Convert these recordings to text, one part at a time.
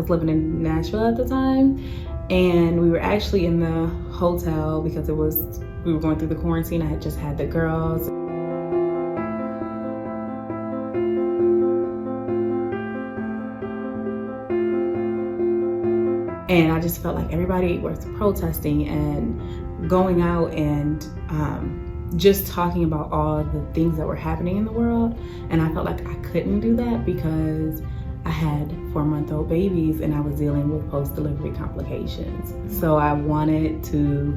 was living in Nashville at the time, and we were actually in the hotel because we were going through the quarantine. I had just had the girls. And I just felt like everybody was protesting and going out and just talking about all the things that were happening in the world. And I felt like I couldn't do that because I had 4-month-old babies and I was dealing with post-delivery complications. So I wanted to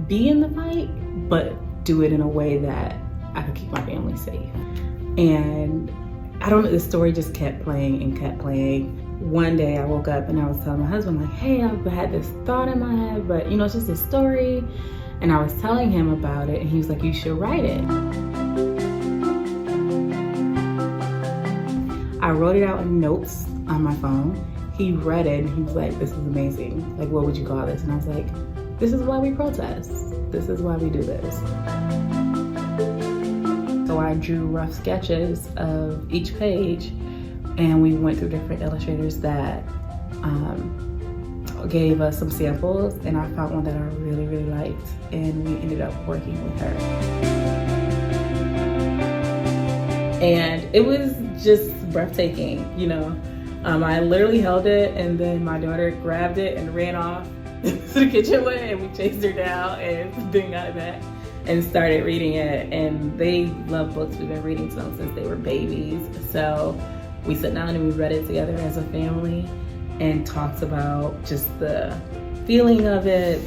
be in the fight, but do it in a way that I could keep my family safe. And I don't know, the story just kept playing and kept playing. One day I woke up and I was telling my husband, like, hey, I've had this thought in my head, but you know, it's just a story. And I was telling him about it and he was like, you should write it. I wrote it out in notes on my phone. He read it and he was like, this is amazing. Like, what would you call this? And I was like, this is why we protest. This is why we do this. So I drew rough sketches of each page and we went through different illustrators that gave us some samples, and I found one that I really, really liked, and we ended up working with her. And it was just breathtaking, you know. I literally held it, and then my daughter grabbed it and ran off to the kitchenway, and we chased her down and then got it back and started reading it. And they love books. We've been reading to them since they were babies. So we sat down and we read it together as a family and talked about just the feeling of it.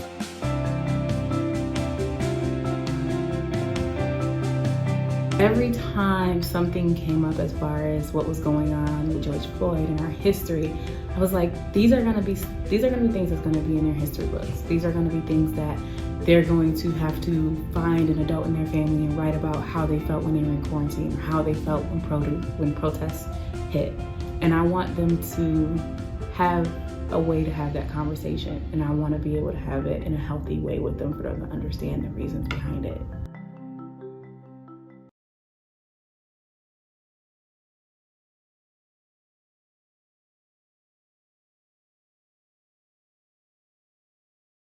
Every time something came up as far as what was going on with George Floyd and our history, I was like, these are gonna be things that's gonna be in their history books. These are gonna be things that they're going to have to find an adult in their family and write about how they felt when they were in quarantine, or how they felt when protests hit. And I want them to have a way to have that conversation, and I want to be able to have it in a healthy way with them for them to understand the reasons behind it.